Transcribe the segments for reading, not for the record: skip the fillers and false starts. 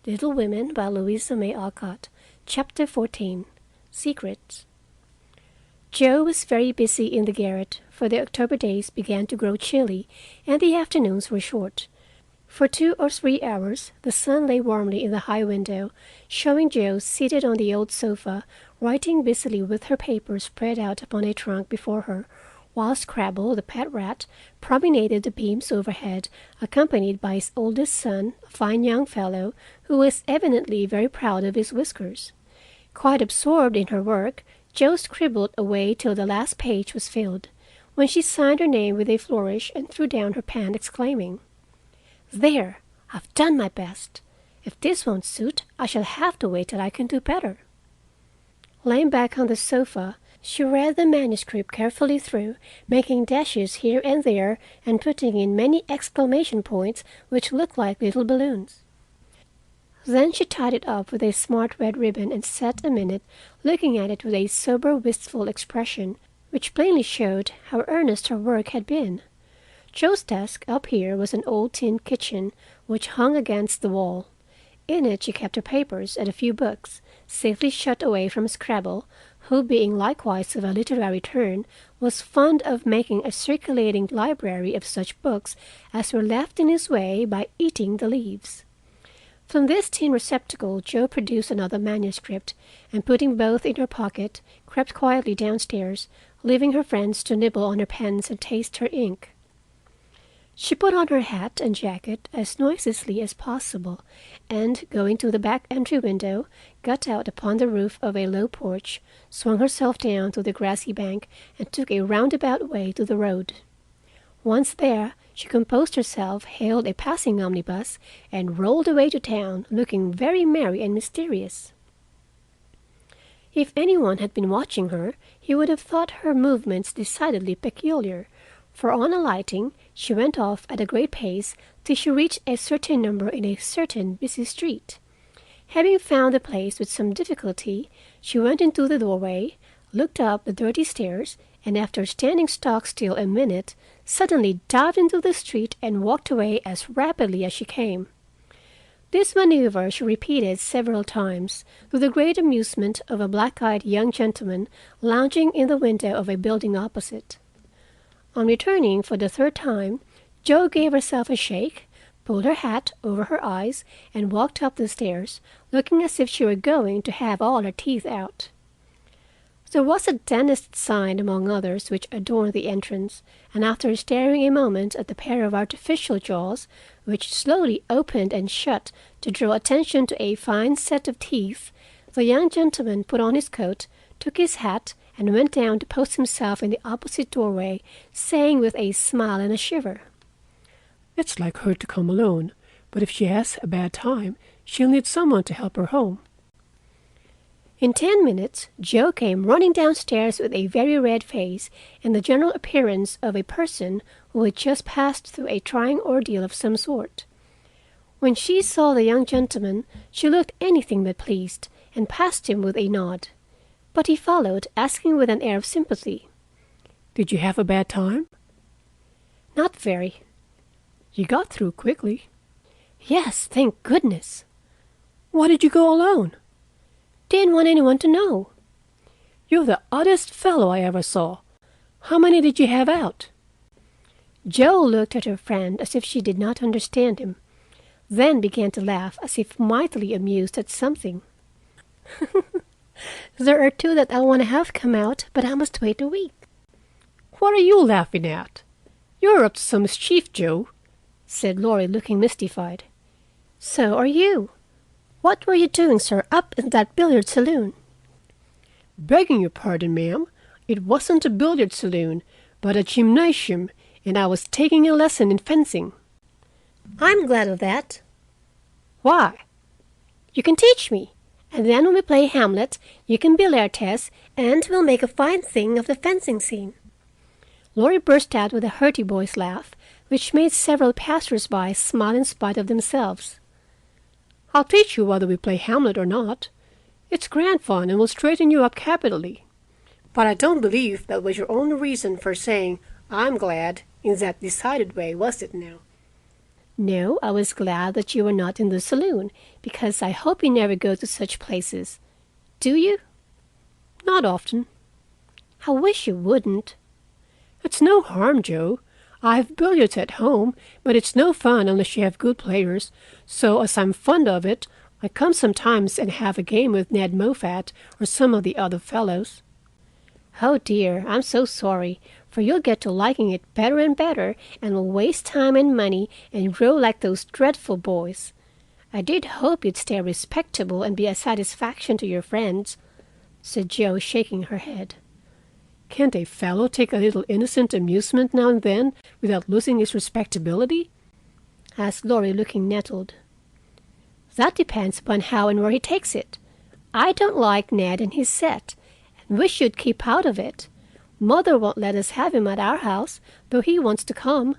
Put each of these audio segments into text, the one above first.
Little Women by Louise May Alcott. Chapter 14. Secrets. Joe was very busy in the garret, for the October days began to grow chilly, and the afternoons were short. For 2 or 3 hours the sun lay warmly in the high window, showing Joe seated on the old sofa, writing busily with her papers spread out upon a trunk before her, while Scrabble, the pet rat, promenaded the beams overhead, accompanied by his oldest son, a fine young fellow, who was evidently very proud of his whiskers. Quite absorbed in her work, Jo scribbled away till the last page was filled, when she signed her name with a flourish and threw down her pen, exclaiming, "There! I've done my best. If this won't suit, I shall have to wait till I can do better." Lying back on the sofa, she read the manuscript carefully through, making dashes here and there and putting in many exclamation points which looked like little balloons. Then she tied it up with a smart red ribbon and sat a minute looking at it with a sober, wistful expression which plainly showed how earnest her work had been. Jo's desk up here was an old tin kitchen which hung against the wall. In it she kept her papers and a few books, safely shut away from Scrabble, who, being likewise of a literary turn, was fond of making a circulating library of such books as were left in his way by eating the leaves. From this tin receptacle Jo produced another manuscript, and putting both in her pocket, crept quietly downstairs, leaving her friends to nibble on her pens and taste her ink. She put on her hat and jacket as noiselessly as possible, and, going to the back entry window, got out upon the roof of a low porch, swung herself down to the grassy bank, and took a roundabout way to the road. Once there, she composed herself, hailed a passing omnibus, and rolled away to town, looking very merry and mysterious. If anyone had been watching her, he would have thought her movements decidedly peculiar, for on alighting, she went off at a great pace till she reached a certain number in a certain busy street. Having found the place with some difficulty, she went into the doorway, looked up the dirty stairs, and after standing stock still a minute, suddenly dived into the street and walked away as rapidly as she came. This maneuver she repeated several times, to the great amusement of a black-eyed young gentleman lounging in the window of a building opposite. On returning for the third time, Jo gave herself a shake, pulled her hat over her eyes, and walked up the stairs, looking as if she were going to have all her teeth out. There was a dentist's sign among others which adorned the entrance, and after staring a moment at the pair of artificial jaws, which slowly opened and shut to draw attention to a fine set of teeth, the young gentleman put on his coat, took his hat, and went down to post himself in the opposite doorway, saying with a smile and a shiver, "It's like her to come alone, but if she has a bad time, she'll need someone to help her home." In 10 minutes, Jo came running downstairs with a very red face and the general appearance of a person who had just passed through a trying ordeal of some sort. When she saw the young gentleman, she looked anything but pleased, and passed him with a nod. But he followed, asking with an air of sympathy, "Did you have a bad time?" "Not very." "You got through quickly." "Yes, thank goodness." "Why did you go alone?" "Didn't want anyone to know." "You're the oddest fellow I ever saw. How many did you have out?" Jo looked at her friend as if she did not understand him, then began to laugh as if mightily amused at something. "There are 2 that I want to have come out, but I must wait a week." "What are you laughing at? You're up to some mischief, Jo," said Laurie, looking mystified. "So are you. What were you doing, sir, up in that billiard saloon?" "Begging your pardon, ma'am, it wasn't a billiard saloon, but a gymnasium, and I was taking a lesson in fencing." "I'm glad of that." "Why?" "You can teach me. And then when we play Hamlet, you can be Laertes, and we'll make a fine thing of the fencing scene." Laurie burst out with a hearty boy's laugh, which made several passers-by smile in spite of themselves. "I'll teach you whether we play Hamlet or not. It's grand fun and will straighten you up capitally. But I don't believe that was your only reason for saying 'I'm glad' in that decided way, was it now?" No, I was glad that you were not in the saloon, because I hope you never go to such places. Do you? Not often. I wish you wouldn't. It's no harm, Joe. I have billiards at home, but it's no fun unless you have good players. So, as I'm fond of it, I come sometimes and have a game with Ned Moffat or some of the other fellows. Oh dear, I'm so sorry, for you'll get to liking it better and better, and will waste time and money and grow like those dreadful boys. I did hope you'd stay respectable and be a satisfaction to your friends," said Jo, shaking her head. Can't a fellow take a little innocent amusement now and then without losing his respectability? Asked Laurie, looking nettled. That depends upon how and where he takes it. I don't like Ned and his set, and wish you'd keep out of it. Mother won't let us have him at our house, though he wants to come,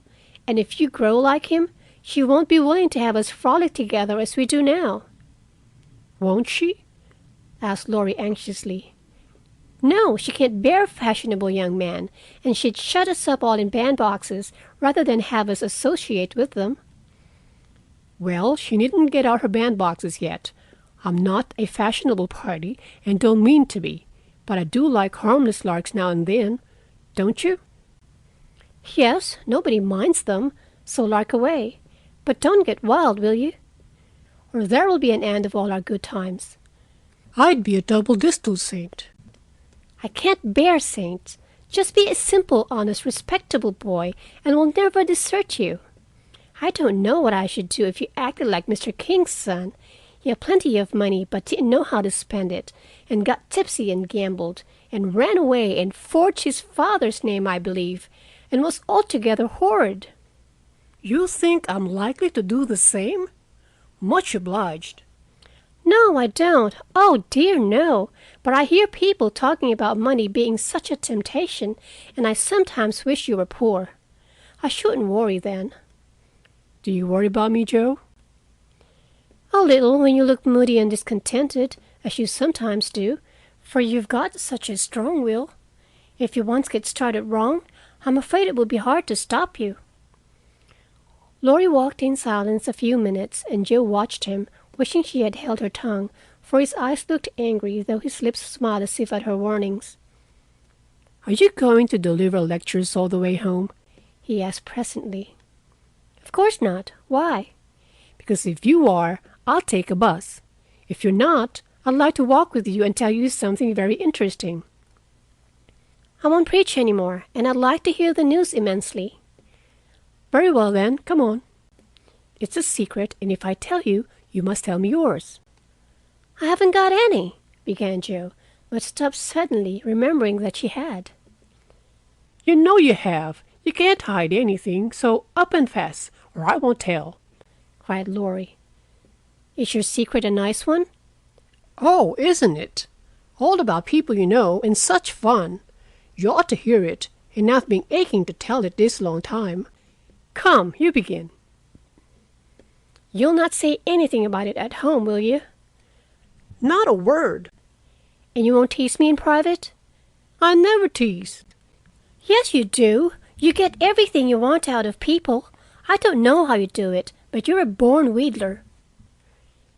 and if you grow like him, she won't be willing to have us frolic together as we do now." "Won't she?" asked Laurie anxiously. "No, she can't bear fashionable young men, and she'd shut us up all in bandboxes rather than have us associate with them." "Well, she needn't get out her bandboxes yet. I'm not a fashionable party, and don't mean to be, but I do like harmless larks now and then. Don't you?" "Yes, nobody minds them, so lark away. But don't get wild, will you? Or there will be an end of all our good times." "I'd be a double distal saint." "I can't bear saints. Just be a simple, honest, respectable boy, and we'll never desert you. I don't know what I should do if you acted like Mr. King's son. He had plenty of money, but didn't know how to spend it, and got tipsy and gambled, and ran away and forged his father's name, I believe, and was altogether horrid." "You think I'm likely to do the same? Much obliged." "No, I don't. Oh, dear, no. But I hear people talking about money being such a temptation, and I sometimes wish you were poor. I shouldn't worry then." "Do you worry about me, Joe?" "A little when you look moody and discontented, as you sometimes do, for you've got such a strong will. If you once get started wrong, I'm afraid it will be hard to stop you." Laurie walked in silence a few minutes, and Jo watched him, wishing she had held her tongue, for his eyes looked angry, though his lips smiled as if at her warnings. "Are you going to deliver lectures all the way home?" he asked presently. "Of course not. Why?" "Because if you are, I'll take a bus. If you're not, I'd like to walk with you and tell you something very interesting." "I won't preach any more, and I'd like to hear the news immensely." "Very well, then, come on. It's a secret, and if I tell you, you must tell me yours." "I haven't got any," began Jo, but stopped suddenly, remembering that she had. "You know you have. You can't hide anything, so up and fast, or I won't tell," cried Laurie. "Is your secret a nice one?" "Oh, isn't it? All about people you know, and such fun. You ought to hear it, and I've been aching to tell it this long time. Come, you begin." "You'll not say anything about it at home, will you?" "Not a word." "And you won't tease me in private?" "I never tease." "Yes, you do. You get everything you want out of people. I don't know how you do it, but you're a born wheedler."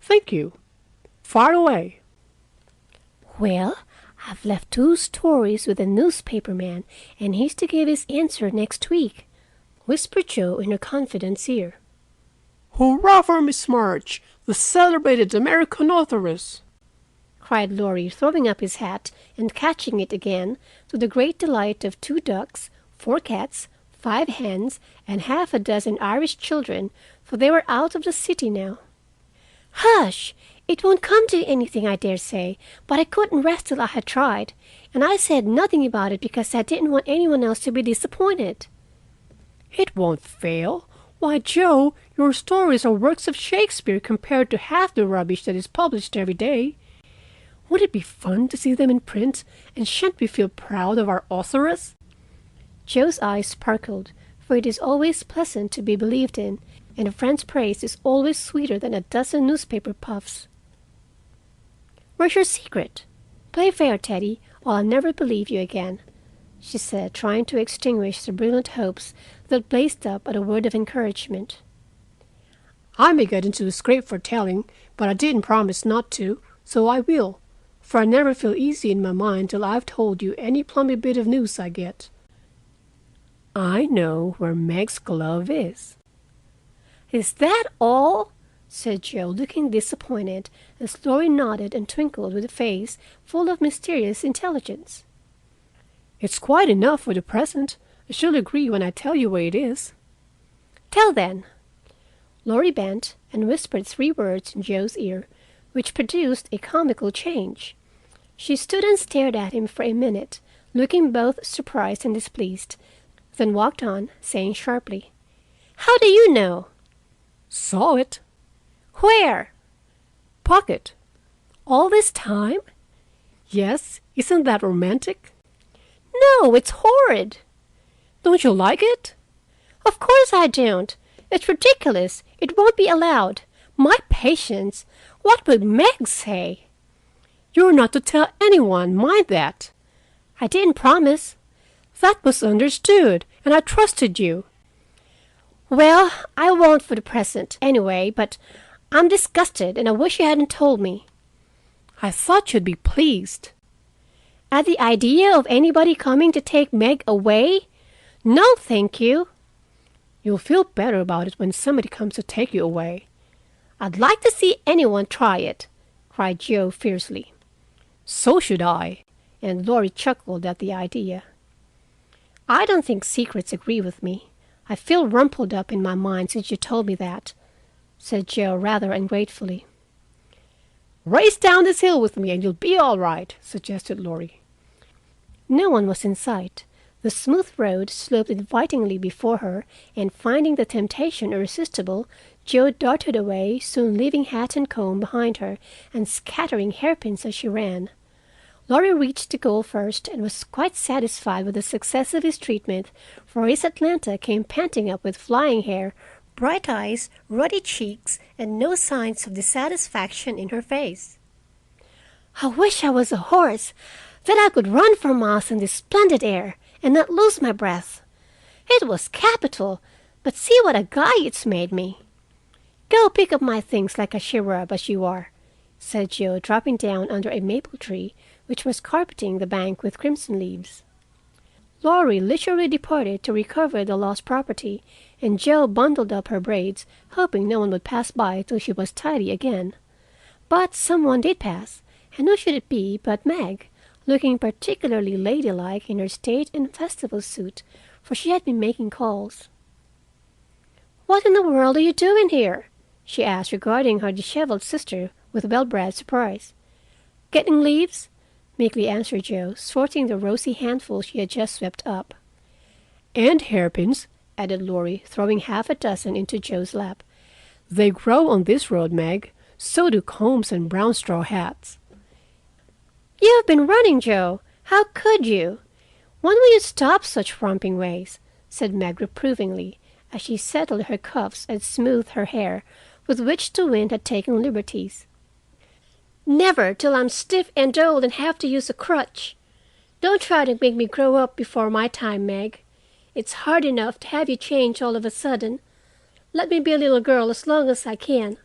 "Thank you. Far away." "Well, I've left 2 stories with a newspaper man, and he's to give his answer next week," whispered Jo in her confidant's ear. "Hurrah for Miss March, the celebrated American authoress!" cried Laurie, throwing up his hat and catching it again, to the great delight of 2 ducks, 4 cats, 5 hens, and half a dozen Irish children, for they were out of the city now. "Hush! It won't come to anything, I dare say, but I couldn't rest till I had tried, and I said nothing about it because I didn't want anyone else to be disappointed." "It won't fail. Why, Joe, your stories are works of Shakespeare compared to half the rubbish that is published every day. Would it be fun to see them in print, and shan't we feel proud of our authoress?" Jo's eyes sparkled, for it is always pleasant to be believed in, and a friend's praise is always sweeter than a dozen newspaper puffs. "Where's your secret? Play fair, Teddy, or I'll never believe you again," she said, trying to extinguish the brilliant hopes that blazed up at a word of encouragement. I may get into a scrape for telling, but I didn't promise not to, so I will, for I never feel easy in my mind till I've told you any plummy bit of news I get. I know where Meg's glove is." "Is that all?" said Joe, looking disappointed, as Laurie nodded and twinkled with a face full of mysterious intelligence. "It's quite enough for the present. I shall agree when I tell you where it is." "Tell then." Laurie bent and whispered 3 words in Joe's ear, which produced a comical change. She stood and stared at him for a minute, looking both surprised and displeased, then walked on, saying sharply, "How do you know?" "Saw it." "Where?" "Pocket." "All this time?" "Yes, isn't that romantic?" "No, it's horrid." "Don't you like it?" "Of course I don't. It's ridiculous. It won't be allowed. My patience! What would Meg say?" "You're not to tell anyone, mind that." "I didn't promise." "That was understood, and I trusted you." "Well, I won't for the present, anyway, but I'm disgusted, and I wish you hadn't told me." "I thought you'd be pleased." "At the idea of anybody coming to take Meg away? No, thank you." "You'll feel better about it when somebody comes to take you away." "I'd like to see anyone try it," cried Joe fiercely. "So should I," and Laurie chuckled at the idea. "I don't think secrets agree with me. I feel rumpled up in my mind since you told me that," said Joe rather ungratefully. "Race down this hill with me and you'll be all right," suggested Laurie. No one was in sight. The smooth road sloped invitingly before her, and finding the temptation irresistible, Joe darted away, soon leaving hat and comb behind her and scattering hairpins as she ran. Laurie reached the goal first and was quite satisfied with the success of his treatment, for his Atlanta came panting up with flying hair, bright eyes, ruddy cheeks, and no signs of dissatisfaction in her face. "I wish I was a horse, that I could run for miles in this splendid air and not lose my breath. It was capital, but see what a guy it's made me." "Go pick up my things like a cherub as you are," said Joe, dropping down under a maple tree which was carpeting the bank with crimson leaves. Laurie leisurely departed to recover the lost property, and Joe bundled up her braids, hoping no one would pass by till she was tidy again. But someone did pass, and who should it be but Meg, looking particularly ladylike in her state and festival suit, for she had been making calls. "What in the world are you doing here?" she asked, regarding her disheveled sister with well-bred surprise. "Getting leaves," meekly answered Joe, sorting the rosy handful she had just swept up. "And hairpins," added Laurie, throwing half a dozen into Joe's lap. "They grow on this road, Meg. So do combs and brown straw hats." "You've been running, Joe. How could you? When will you stop such romping ways?" said Meg reprovingly, as she settled her cuffs and smoothed her hair, with which the wind had taken liberties. "Never till I'm stiff and old and have to use a crutch. Don't try to make me grow up before my time, Meg. It's hard enough to have you change all of a sudden. Let me be a little girl as long as I can."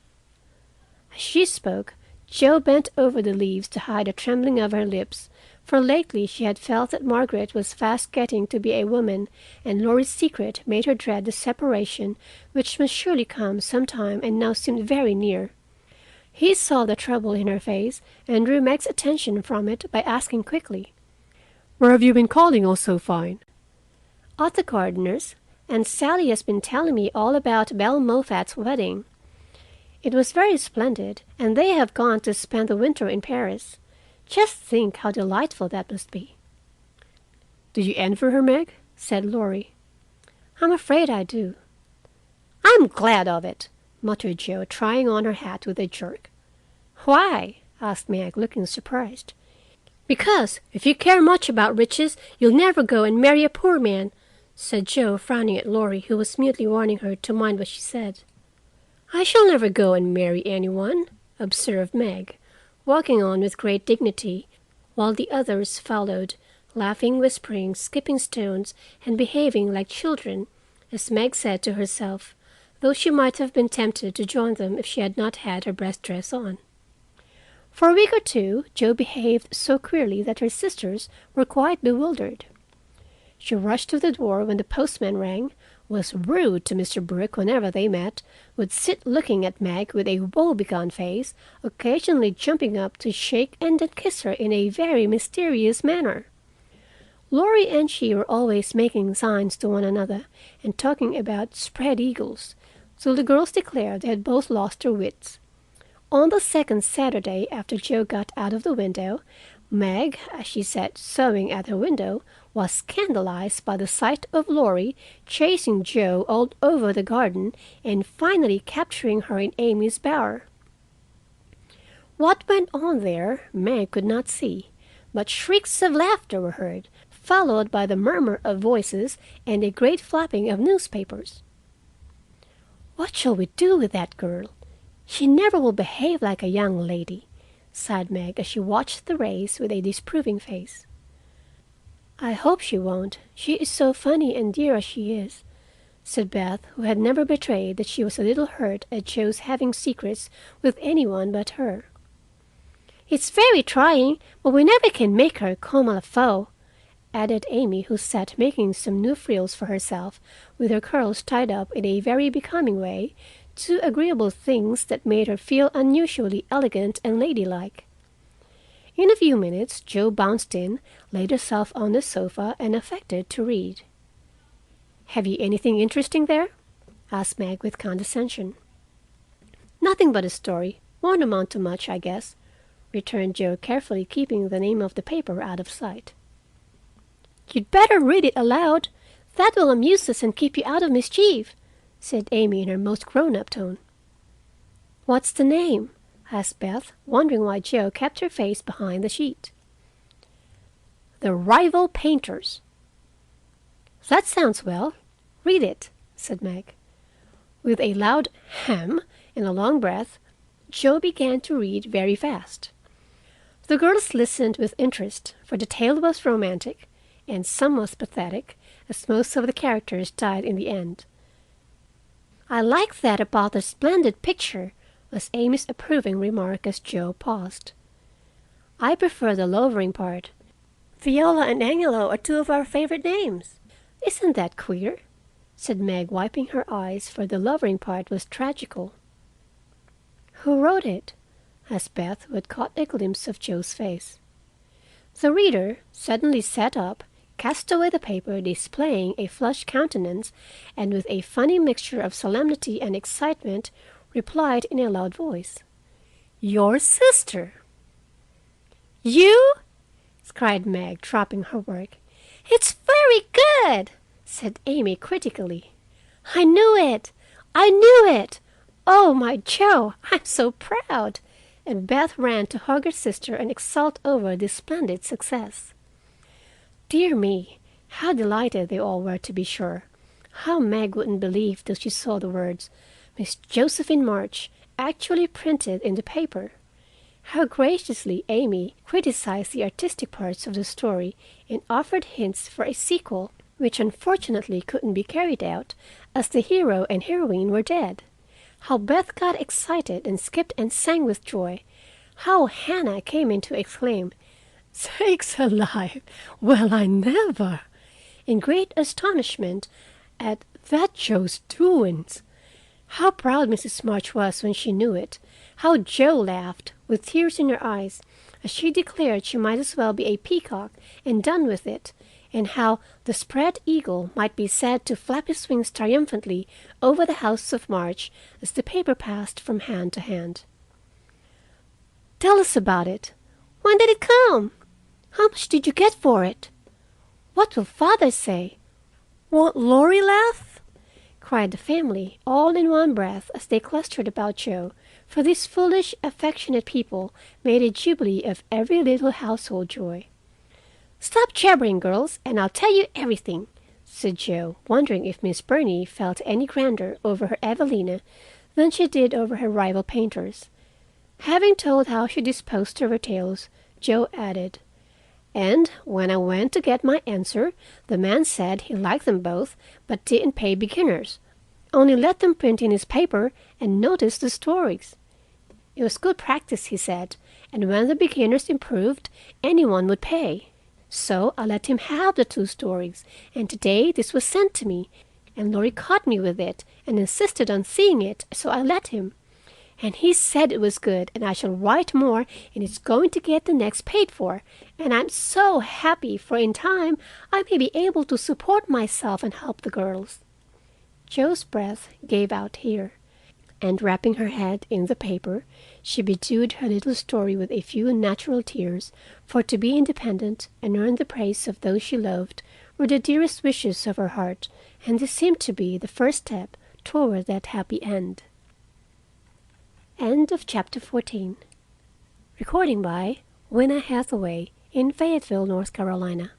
As she spoke, Joe bent over the leaves to hide a trembling of her lips, for lately she had felt that Margaret was fast getting to be a woman, and Laurie's secret made her dread the separation which must surely come some time and now seemed very near. He saw the trouble in her face and drew Meg's attention from it by asking quickly, "Where have you been calling all so fine?" "At the gardener's, and Sally has been telling me all about Belle Moffat's wedding. It was very splendid, and they have gone to spend the winter in Paris. Just think how delightful that must be." "Do you envy her, Meg?" said Laurie. "I'm afraid I do." "I'm glad of it," muttered Joe, trying on her hat with a jerk. "Why?" asked Meg, looking surprised. "Because if you care much about riches, you'll never go and marry a poor man," said Joe, frowning at Laurie, who was mutely warning her to mind what she said. "I shall never go and marry anyone," observed Meg, walking on with great dignity, while the others followed, laughing, whispering, skipping stones, and behaving like children, as Meg said to herself, though she might have been tempted to join them if she had not had her best dress on. For a week or two, Jo behaved so queerly that her sisters were quite bewildered. She rushed to the door when the postman rang, was rude to Mr. Brooke whenever they met, would sit looking at Meg with a woe-begone face, occasionally jumping up to shake and then kiss her in a very mysterious manner. Laurie and she were always making signs to one another and talking about spread eagles, till the girls declared they had both lost their wits. On the second Saturday after Jo got out of the window, Meg, as she sat sewing at her window, was scandalized by the sight of Laurie chasing Jo all over the garden and finally capturing her in Amy's bower. What went on there, Meg could not see, but shrieks of laughter were heard, followed by the murmur of voices and a great flapping of newspapers. "What shall we do with that girl? She never will behave like a young lady," sighed Meg as she watched the race with a disapproving face. "I hope she won't. She is so funny and dear as she is," said Beth, who had never betrayed that she was a little hurt at Jo's having secrets with anyone but her. "It's very trying, but we never can make her comme il faut," added Amy, who sat making some new frills for herself, with her curls tied up in a very becoming way, two agreeable things that made her feel unusually elegant and ladylike. In a few minutes Jo bounced in, laid herself on the sofa, and affected to read. "Have you anything interesting there?" asked Meg with condescension. "Nothing but a story. Won't amount to much, I guess," returned Jo, carefully keeping the name of the paper out of sight. "You'd better read it aloud. That will amuse us and keep you out of mischief," said Amy in her most grown-up tone. "What's the name?" asked Beth, wondering why Jo kept her face behind the sheet. "The Rival Painters." "That sounds well. Read it," said Meg. With a loud hem and a long breath, Jo began to read very fast. The girls listened with interest, for the tale was romantic, and somewhat pathetic, as most of the characters died in the end. "I like that about the splendid picture," was Amy's approving remark as Jo paused. "I prefer the lowering part. Viola and Angelo are two of our favorite names. Isn't that queer?" said Meg, wiping her eyes, for the lowering part was tragical. "Who wrote it?" asked Beth, who had caught a glimpse of Jo's face. The reader suddenly sat up, cast away the paper, displaying a flushed countenance, and with a funny mixture of solemnity and excitement, replied in a loud voice, "Your sister." "You?" cried Meg, dropping her work. "It's very good," said Amy critically. "I knew it! I knew it! Oh, my Jo, I'm so proud!" And Beth ran to hug her sister and exult over this splendid success. Dear me, how delighted they all were, to be sure. How Meg wouldn't believe till she saw the words, "Miss Josephine March," actually printed in the paper. How graciously Amy criticized the artistic parts of the story and offered hints for a sequel, which unfortunately couldn't be carried out, as the hero and heroine were dead. How Beth got excited and skipped and sang with joy. How Hannah came in to exclaim, "Sakes alive! Well, I never!" in great astonishment at that Jo's doings. How proud Mrs. March was when she knew it. How Jo laughed, with tears in her eyes, as she declared she might as well be a peacock and done with it, and how the spread eagle might be said to flap his wings triumphantly over the house of March as the paper passed from hand to hand. "Tell us about it. When did it come? How much did you get for it? What will Father say? Won't Laurie laugh?" cried the family, all in one breath, as they clustered about Jo, for these foolish, affectionate people made a jubilee of every little household joy. "Stop jabbering, girls, and I'll tell you everything," said Jo, wondering if Miss Burney felt any grander over her Evelina than she did over her rival painters. Having told how she disposed of her tales, Jo added, "And when I went to get my answer, the man said he liked them both, but didn't pay beginners. only let them print in his paper and notice the stories. It was good practice, he said, and when the beginners improved, anyone would pay. So I let him have the 2 stories, and today this was sent to me, and Laurie caught me with it and insisted on seeing it, so I let him. And he said it was good, and I shall write more, and it's going to get the next paid for, and I'm so happy, for in time I may be able to support myself and help the girls." Jo's breath gave out here, and wrapping her head in the paper, she bedewed her little story with a few natural tears, for to be independent and earn the praise of those she loved were the dearest wishes of her heart, and this seemed to be the first step toward that happy end. End of chapter 14. Recording by Winna Hathaway in Fayetteville, North Carolina.